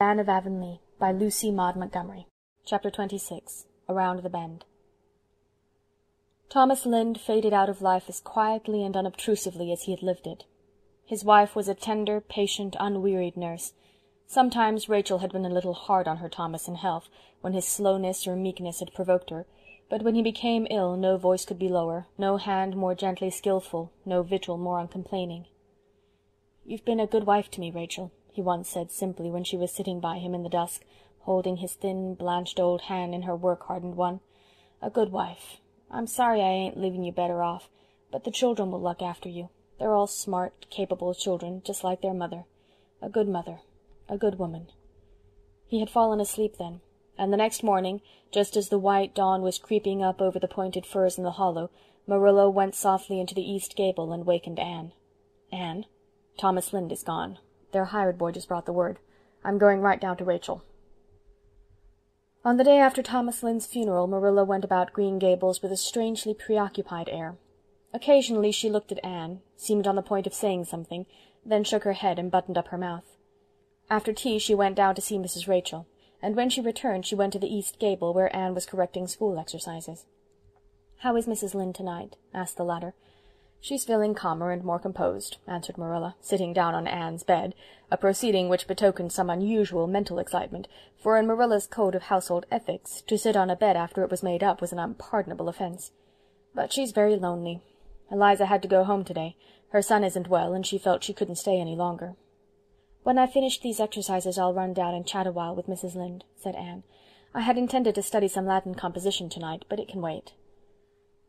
Anne of Avonlea by Lucy Maud Montgomery. Chapter 26. Around the Bend. Thomas Lynde faded out of life as quietly and unobtrusively as he had lived it. His wife was a tender, patient, unwearied nurse. Sometimes Rachel had been a little hard on her Thomas in health, when his slowness or meekness had provoked her, but when he became ill no voice could be lower, no hand more gently skilful, no vigil more uncomplaining. "You've been a good wife to me, Rachel," he once said simply when she was sitting by him in the dusk, holding his thin, blanched old hand in her work-hardened one. "A good wife. I'm sorry I ain't leaving you better off, but the children will look after you. They're all smart, capable children, just like their mother. A good mother. A good woman." He had fallen asleep then, and the next morning, just as the white dawn was creeping up over the pointed firs in the hollow, Marilla went softly into the east gable and wakened Anne. "Anne, Thomas Lynde is gone. Their hired boy just brought the word. I'm going right down to Rachel." On the day after Thomas Lynde's funeral, Marilla went about Green Gables with a strangely preoccupied air. Occasionally she looked at Anne, seemed on the point of saying something, then shook her head and buttoned up her mouth. After tea she went down to see Mrs. Rachel, and when she returned she went to the east gable where Anne was correcting school exercises. "How is Mrs. Lynde tonight?" asked the latter. "She's feeling calmer and more composed," answered Marilla, sitting down on Anne's bed, a proceeding which betokened some unusual mental excitement, for in Marilla's code of household ethics to sit on a bed after it was made up was an unpardonable offense. "But she's very lonely. Eliza had to go home today. Her son isn't well, and she felt she couldn't stay any longer." "When I've finished these exercises I'll run down and chat a while with Mrs. Lynde," said Anne. "I had intended to study some Latin composition tonight, but it can wait."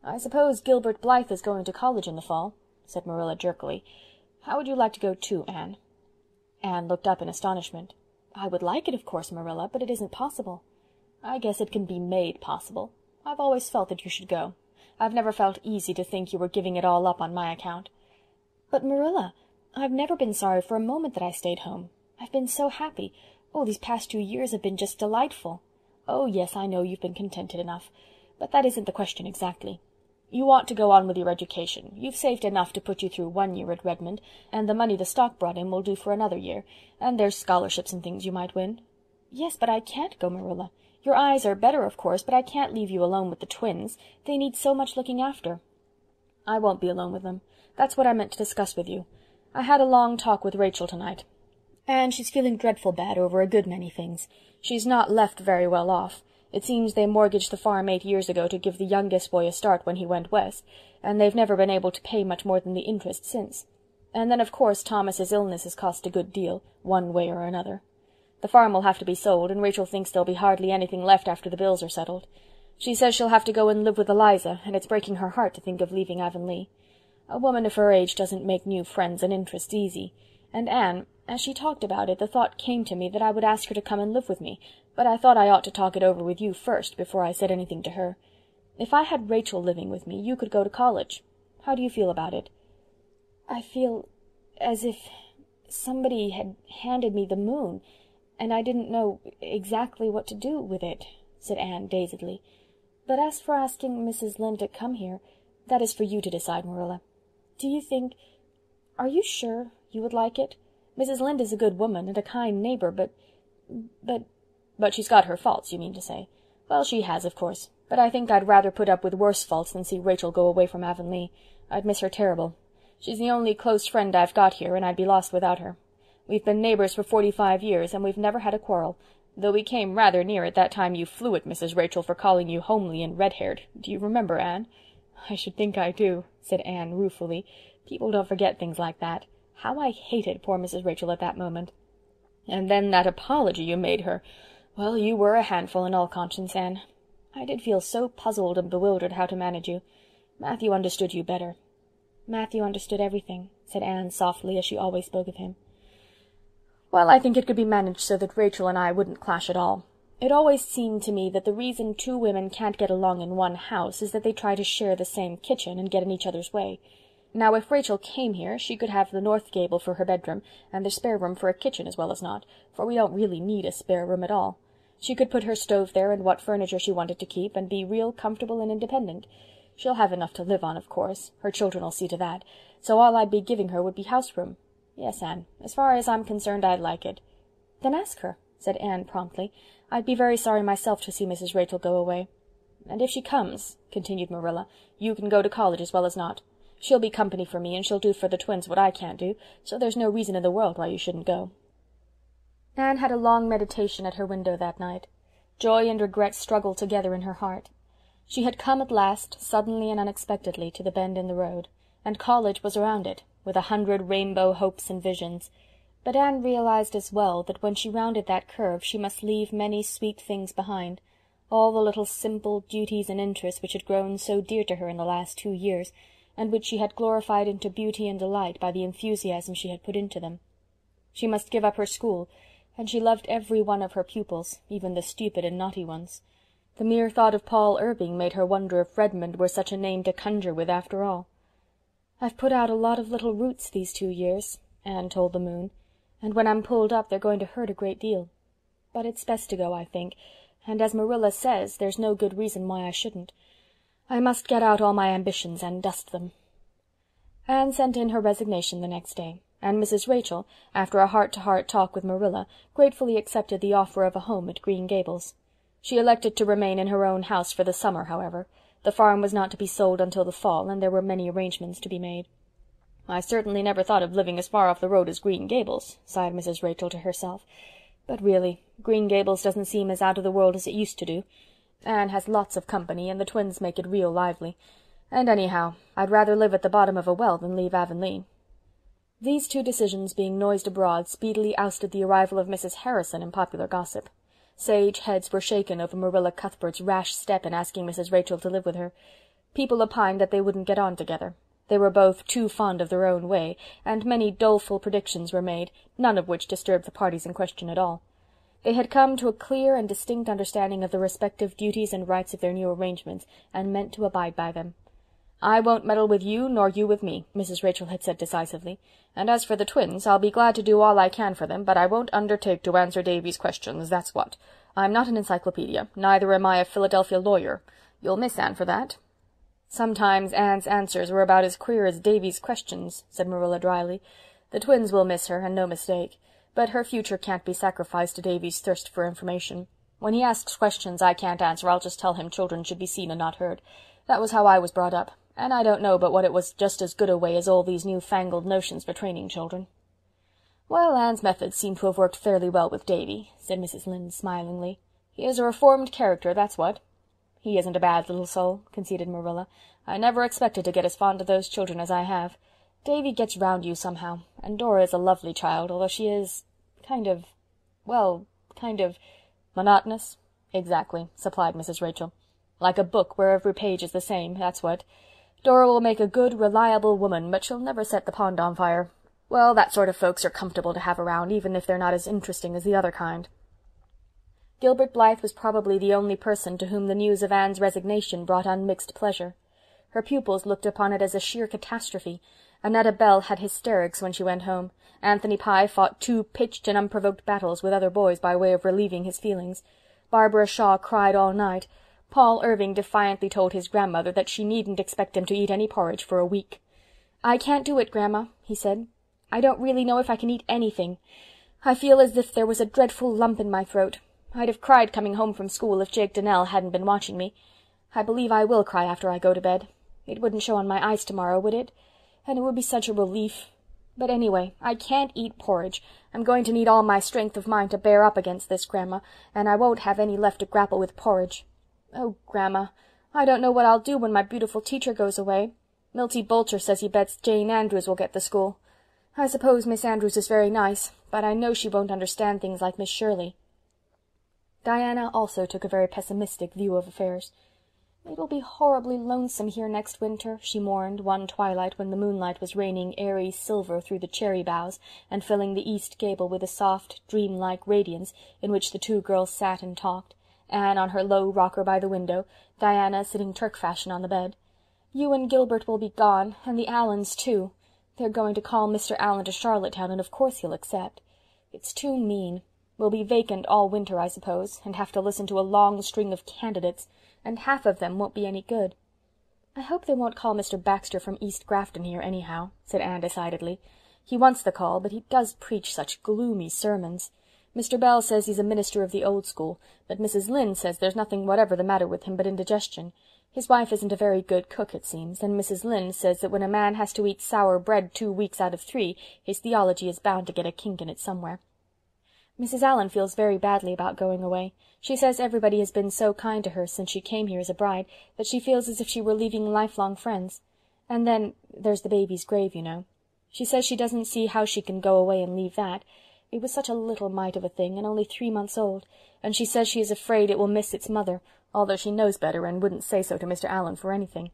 "I suppose Gilbert Blythe is going to college in the fall," said Marilla jerkily. "How would you like to go too, Anne?" Anne looked up in astonishment. "I would like it, of course, Marilla, but it isn't possible." "I guess it can be made possible. I've always felt that you should go. I've never felt easy to think you were giving it all up on my account." "But, Marilla, I've never been sorry for a moment that I stayed home. I've been so happy. Oh, these past 2 years have been just delightful." "Oh, yes, I know you've been contented enough. But that isn't the question exactly. You ought to go on with your education. You've saved enough to put you through 1 year at Redmond, and the money the stock brought in will do for another year, and there's scholarships and things you might win." "Yes, but I can't go, Marilla. Your eyes are better, of course, but I can't leave you alone with the twins. They need so much looking after." "I won't be alone with them. That's what I meant to discuss with you. I had a long talk with Rachel tonight, and she's feeling dreadful bad over a good many things. She's not left very well off. It seems they mortgaged the farm 8 years ago to give the youngest boy a start when he went west, and they've never been able to pay much more than the interest since. And then, of course, Thomas's illness has cost a good deal, one way or another. The farm will have to be sold, and Rachel thinks there'll be hardly anything left after the bills are settled. She says she'll have to go and live with Eliza, and it's breaking her heart to think of leaving Avonlea. A woman of her age doesn't make new friends and interests easy, and Anne, as she talked about it, the thought came to me that I would ask her to come and live with me, but I thought I ought to talk it over with you first before I said anything to her. If I had Rachel living with me, you could go to college. How do you feel about it?" "I feel as if somebody had handed me the moon, and I didn't know exactly what to do with it," said Anne dazedly. "But as for asking Mrs. Lynde to come here, that is for you to decide, Marilla. Do you think—are you sure you would like it? Mrs. Lynde is a good woman and a kind neighbor, but— But she's got her faults, you mean to say. Well, she has, of course, but I think I'd rather put up with worse faults than see Rachel go away from Avonlea. I'd miss her terrible. She's the only close friend I've got here, and I'd be lost without her. We've been neighbors for 45 years, and we've never had a quarrel, though we came rather near it that time you flew at Mrs. Rachel for calling you homely and red-haired. Do you remember, Anne?" "I should think I do," said Anne ruefully. "People don't forget things like that. How I hated poor Mrs. Rachel at that moment. And then that apology you made her. Well, you were a handful in all conscience, Anne. I did feel so puzzled and bewildered how to manage you. Matthew understood you better." "Matthew understood everything," said Anne softly, as she always spoke of him. "Well, I think it could be managed so that Rachel and I wouldn't clash at all. It always seemed to me that the reason 2 women can't get along in one house is that they try to share the same kitchen and get in each other's way. Now, if Rachel came here, she could have the north gable for her bedroom, and the spare room for a kitchen as well as not, for we don't really need a spare room at all. She could put her stove there and what furniture she wanted to keep, and be real comfortable and independent. She'll have enough to live on, of course. Her children'll see to that. So all I'd be giving her would be house room. Yes, Anne, as far as I'm concerned, I'd like it." "Then ask her," said Anne promptly. "I'd be very sorry myself to see Mrs. Rachel go away." "And if she comes," continued Marilla, "you can go to college as well as not. She'll be company for me, and she'll do for the twins what I can't do, so there's no reason in the world why you shouldn't go." Anne had a long meditation at her window that night. Joy and regret struggled together in her heart. She had come at last, suddenly and unexpectedly, to the bend in the road, and college was around it, with 100 rainbow hopes and visions. But Anne realized as well that when she rounded that curve she must leave many sweet things behind, all the little simple duties and interests which had grown so dear to her in the last 2 years, and which she had glorified into beauty and delight by the enthusiasm she had put into them. She must give up her school, and she loved every one of her pupils, even the stupid and naughty ones. The mere thought of Paul Irving made her wonder if Redmond were such a name to conjure with after all. "I've put out a lot of little roots these 2 years," Anne told the moon, "and when I'm pulled up they're going to hurt a great deal. But it's best to go, I think, and as Marilla says, there's no good reason why I shouldn't. I must get out all my ambitions and dust them." Anne sent in her resignation the next day, and Mrs. Rachel, after a heart-to-heart talk with Marilla, gratefully accepted the offer of a home at Green Gables. She elected to remain in her own house for the summer, however. The farm was not to be sold until the fall, and there were many arrangements to be made. "I certainly never thought of living as far off the road as Green Gables," sighed Mrs. Rachel to herself. "But really, Green Gables doesn't seem as out of the world as it used to do. Anne has lots of company, and the twins make it real lively. And anyhow, I'd rather live at the bottom of a well than leave Avonlea." These 2 decisions being noised abroad speedily ousted the arrival of Mrs. Harrison in popular gossip. Sage heads were shaken over Marilla Cuthbert's rash step in asking Mrs. Rachel to live with her. People opined that they wouldn't get on together. They were both too fond of their own way, and many doleful predictions were made, none of which disturbed the parties in question at all. They had come to a clear and distinct understanding of the respective duties and rights of their new arrangements, and meant to abide by them. "I won't meddle with you, nor you with me," Mrs. Rachel had said decisively, "and as for the twins, I'll be glad to do all I can for them, but I won't undertake to answer Davy's questions, that's what. I'm not an encyclopedia, neither am I a Philadelphia lawyer. You'll miss Anne for that." "Sometimes Anne's answers were about as queer as Davy's questions," said Marilla dryly. "The twins will miss her, and no mistake, but her future can't be sacrificed to Davy's thirst for information. When he asks questions I can't answer, I'll just tell him children should be seen and not heard. That was how I was brought up, and I don't know but what it was just as good a way as all these new-fangled notions for training children." "Well, Anne's methods seem to have worked fairly well with Davy," said Mrs. Lynde smilingly. "He is a reformed character, that's what." "He isn't a bad little soul," conceded Marilla. "I never expected to get as fond of those children as I have. Davy gets round you somehow, and Dora is a lovely child, although she is kind of monotonous." "Exactly," supplied Mrs. Rachel. "Like a book where every page is the same, that's what. Dora will make a good, reliable woman, but she'll never set the pond on fire. Well, that sort of folks are comfortable to have around, even if they're not as interesting as the other kind." Gilbert Blythe was probably the only person to whom the news of Anne's resignation brought unmixed pleasure. Her pupils looked upon it as a sheer catastrophe. Annetta Bell had hysterics when she went home. Anthony Pye fought 2 pitched and unprovoked battles with other boys by way of relieving his feelings. Barbara Shaw cried all night. Paul Irving defiantly told his grandmother that she needn't expect him to eat any porridge for a week. "I can't do it, Grandma," he said. "I don't really know if I can eat anything. I feel as if there was a dreadful lump in my throat. I'd have cried coming home from school if Jake Donnell hadn't been watching me. I believe I will cry after I go to bed. It wouldn't show on my eyes tomorrow, would it? And it would be such a relief. But anyway, I can't eat porridge. I'm going to need all my strength of mind to bear up against this, Grandma, and I won't have any left to grapple with porridge. Oh, Grandma, I don't know what I'll do when my beautiful teacher goes away. Milty Boulter says he bets Jane Andrews will get the school. I suppose Miss Andrews is very nice, but I know she won't understand things like Miss Shirley." Diana also took a very pessimistic view of affairs. "It'll be horribly lonesome here next winter," she mourned one twilight when the moonlight was raining airy silver through the cherry boughs and filling the east gable with a soft, dreamlike radiance in which the 2 girls sat and talked, Anne on her low rocker by the window, Diana sitting Turk-fashion on the bed. "You and Gilbert will be gone, and the Allans, too. They're going to call Mr. Allan to Charlottetown, and of course he'll accept. It's too mean. We'll be vacant all winter, I suppose, and have to listen to a long string of candidates, and half of them won't be any good." "I hope they won't call Mr. Baxter from East Grafton here, anyhow," said Anne decidedly. "He wants the call, but he does preach such gloomy sermons. Mr. Bell says he's a minister of the old school, but Mrs. Lynde says there's nothing whatever the matter with him but indigestion. His wife isn't a very good cook, it seems, and Mrs. Lynde says that when a man has to eat sour bread 2 weeks out of 3, his theology is bound to get a kink in it somewhere. Mrs. Allan feels very badly about going away. She says everybody has been so kind to her since she came here as a bride that she feels as if she were leaving lifelong friends. And then there's the baby's grave, you know. She says she doesn't see how she can go away and leave that. It was such a little mite of a thing, and only 3 months old, and she says she is afraid it will miss its mother, although she knows better and wouldn't say so to Mr. Allan for anything.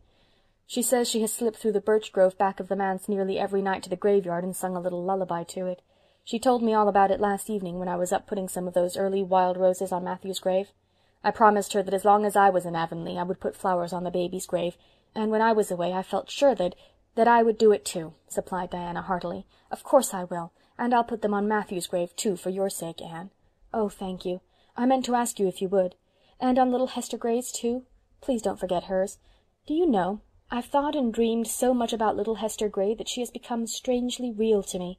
She says she has slipped through the birch grove back of the manse nearly every night to the graveyard and sung a little lullaby to it. She told me all about it last evening when I was up putting some of those early wild roses on Matthew's grave. I promised her that as long as I was in Avonlea I would put flowers on the baby's grave, and when I was away I felt sure that I would do it too, supplied Diana heartily. Of course I will, and I'll put them on Matthew's grave too, for your sake, Anne. Oh, thank you. I meant to ask you if you would. And on little Hester Gray's too? Please don't forget hers. Do you know, I've thought and dreamed so much about little Hester Gray that she has become strangely real to me.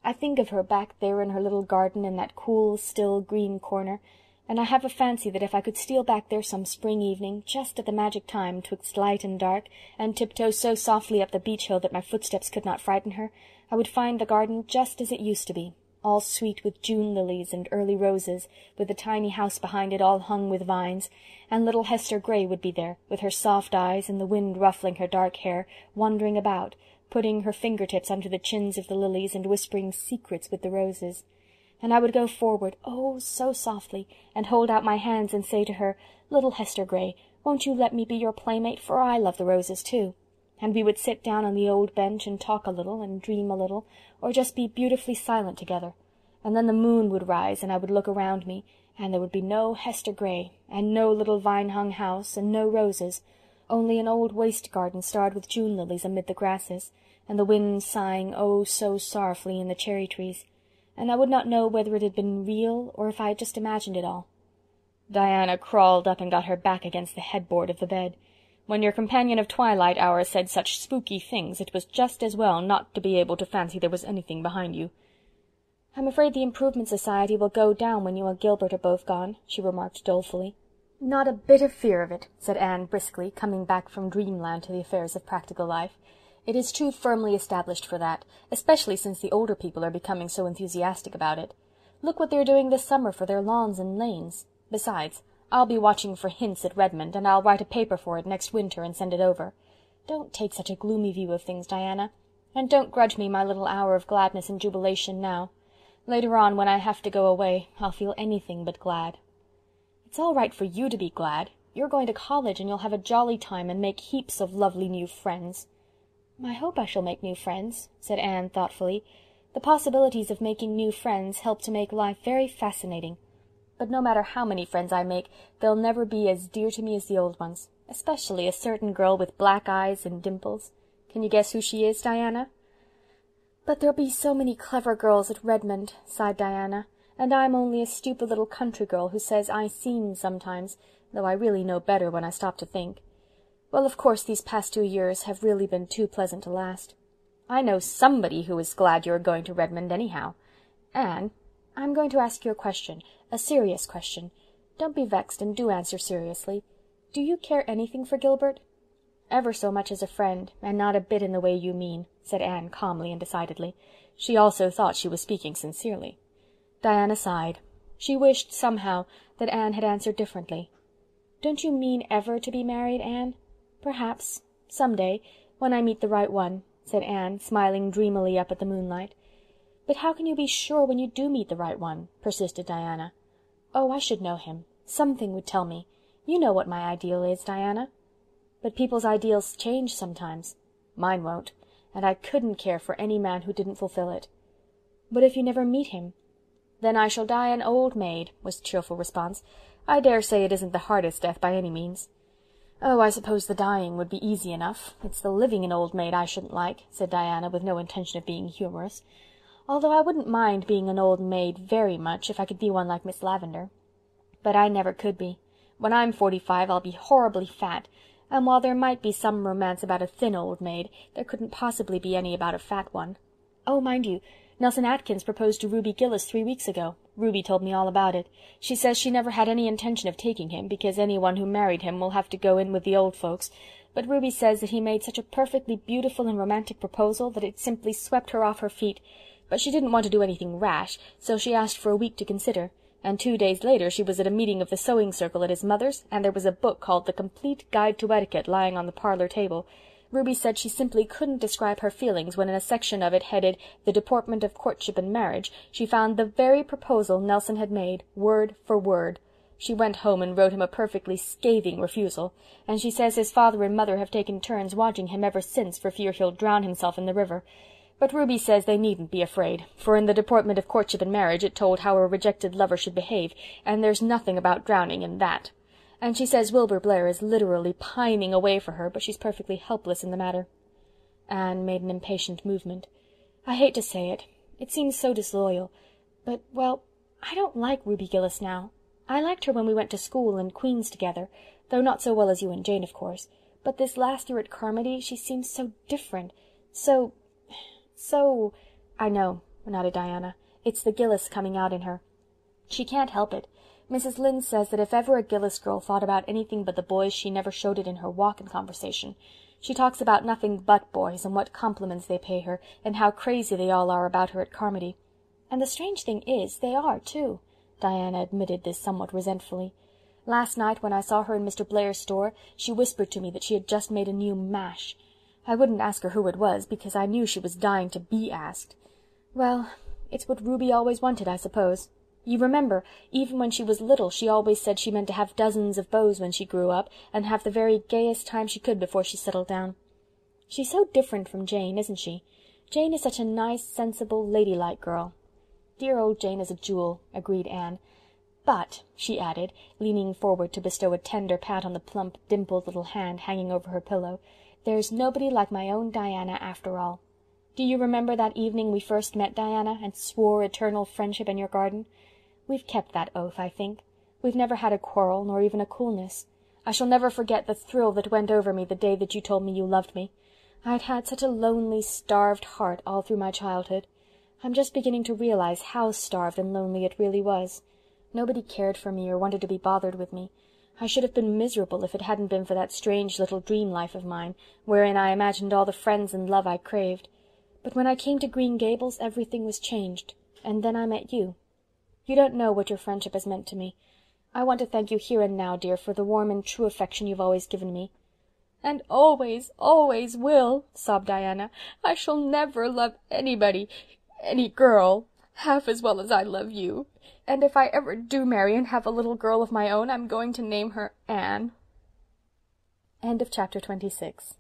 I think of her back there in her little garden in that cool, still green corner, and I have a fancy that if I could steal back there some spring evening, just at the magic time twixt light and dark, and tiptoe so softly up the beech hill that my footsteps could not frighten her, I would find the garden just as it used to be, all sweet with June lilies and early roses, with the tiny house behind it all hung with vines, and little Hester Gray would be there, with her soft eyes and the wind ruffling her dark hair, wandering about, putting her fingertips under the chins of the lilies and whispering secrets with the roses. And I would go forward, oh, so softly, and hold out my hands and say to her, "Little Hester Gray, won't you let me be your playmate, for I love the roses too?" And we would sit down on the old bench and talk a little and dream a little, or just be beautifully silent together. And then the moon would rise, and I would look around me, and there would be no Hester Gray, and no little vine-hung house, and no roses, only an old waste garden starred with June lilies amid the grasses, and the wind sighing oh so sorrowfully in the cherry trees, and I would not know whether it had been real or if I had just imagined it all. Diana crawled up and got her back against the headboard of the bed. When your companion of twilight hours said such spooky things, it was just as well not to be able to fancy there was anything behind you. "I'm afraid the Improvement Society will go down when you and Gilbert are both gone," she remarked dolefully. "Not a bit of fear of it," said Anne briskly, coming back from dreamland to the affairs of practical life. "It is too firmly established for that, especially since the older people are becoming so enthusiastic about it. Look what they're doing this summer for their lawns and lanes. Besides, I'll be watching for hints at Redmond, and I'll write a paper for it next winter and send it over. Don't take such a gloomy view of things, Diana, and don't grudge me my little hour of gladness and jubilation now. Later on, when I have to go away, I'll feel anything but glad." "It's all right for you to be glad. You're going to college, and you'll have a jolly time and make heaps of lovely new friends." "I hope I shall make new friends," said Anne thoughtfully. "The possibilities of making new friends help to make life very fascinating. But no matter how many friends I make, they'll never be as dear to me as the old ones, especially a certain girl with black eyes and dimples. Can you guess who she is, Diana?" "But there'll be so many clever girls at Redmond," sighed Diana, "and I'm only a stupid little country girl who says I seem sometimes, though I really know better when I stop to think. Well, of course, these past 2 years have really been too pleasant to last. I know somebody who is glad you are going to Redmond anyhow. Anne, I'm going to ask you a question, a serious question. Don't be vexed, and do answer seriously. Do you care anything for Gilbert?" "Ever so much as a friend, and not a bit in the way you mean," said Anne calmly and decidedly. She also thought she was speaking sincerely. Diana sighed. She wished, somehow, that Anne had answered differently. "Don't you mean ever to be married, Anne?" "Perhaps. Some day, when I meet the right one," said Anne, smiling dreamily up at the moonlight. "But how can you be sure when you do meet the right one?" persisted Diana. "Oh, I should know him. Something would tell me. You know what my ideal is, Diana." "But people's ideals change sometimes." "Mine won't, and I couldn't care for any man who didn't fulfill it." "But if you never meet him?" "Then I shall die an old maid," was the cheerful response. "I dare say it isn't the hardest death by any means." "Oh, I suppose the dying would be easy enough. It's the living an old maid I shouldn't like," said Diana, with no intention of being humorous. "Although I wouldn't mind being an old maid very much if I could be one like Miss Lavendar. But I never could be. When I'm 45 I'll be horribly fat, and while there might be some romance about a thin old maid, there couldn't possibly be any about a fat one. Oh, mind you, Nelson Atkins proposed to Ruby Gillis 3 weeks ago. Ruby told me all about it. She says she never had any intention of taking him, because anyone who married him will have to go in with the old folks, but Ruby says that he made such a perfectly beautiful and romantic proposal that it simply swept her off her feet. But she didn't want to do anything rash, so she asked for a week to consider, and 2 days later she was at a meeting of the sewing circle at his mother's, and there was a book called The Complete Guide to Etiquette lying on the parlor table. Ruby said she simply couldn't describe her feelings when in a section of it headed The Deportment of Courtship and Marriage she found the very proposal Nelson had made, word for word. She went home and wrote him a perfectly scathing refusal, and she says his father and mother have taken turns watching him ever since for fear he'll drown himself in the river. But Ruby says they needn't be afraid, for in The Deportment of Courtship and Marriage it told how a rejected lover should behave, and there's nothing about drowning in that. And she says Wilbur Blair is literally pining away for her, but she's perfectly helpless in the matter." Anne made an impatient movement. "I hate to say it. It seems so disloyal. But, well, I don't like Ruby Gillis now. I liked her when we went to school and Queen's together, though not so well as you and Jane, of course. But this last year at Carmody she seems so different, so... "I know," nodded Diana. "It's the Gillis coming out in her. She can't help it. Mrs. Lynde says that if ever a Gillis girl thought about anything but the boys, she never showed it in her walk and conversation. She talks about nothing but boys, and what compliments they pay her, and how crazy they all are about her at Carmody. And the strange thing is, they are, too." Diana admitted this somewhat resentfully. "Last night, when I saw her in Mr. Blair's store, she whispered to me that she had just made a new mash. I wouldn't ask her who it was, because I knew she was dying to be asked. Well, it's what Ruby always wanted, I suppose. You remember, even when she was little, she always said she meant to have dozens of beaux when she grew up, and have the very gayest time she could before she settled down. She's so different from Jane, isn't she? Jane is such a nice, sensible, ladylike girl." "Dear old Jane is a jewel," agreed Anne. "But," she added, leaning forward to bestow a tender pat on the plump, dimpled little hand hanging over her pillow, "there's nobody like my own Diana after all. Do you remember that evening we first met, Diana, and swore eternal friendship in your garden? We've kept that oath, I think. We've never had a quarrel, nor even a coolness. I shall never forget the thrill that went over me the day that you told me you loved me. I'd had such a lonely, starved heart all through my childhood. I'm just beginning to realize how starved and lonely it really was. Nobody cared for me or wanted to be bothered with me. I should have been miserable if it hadn't been for that strange little dream life of mine, wherein I imagined all the friends and love I craved. But when I came to Green Gables everything was changed, and then I met you. You don't know what your friendship has meant to me. I want to thank you here and now, dear, for the warm and true affection you've always given me." "And always, always will," sobbed Diana. "I shall never love anybody, any girl, half as well as I love you. And if I ever do marry and have a little girl of my own, I'm going to name her Anne." End of chapter 26.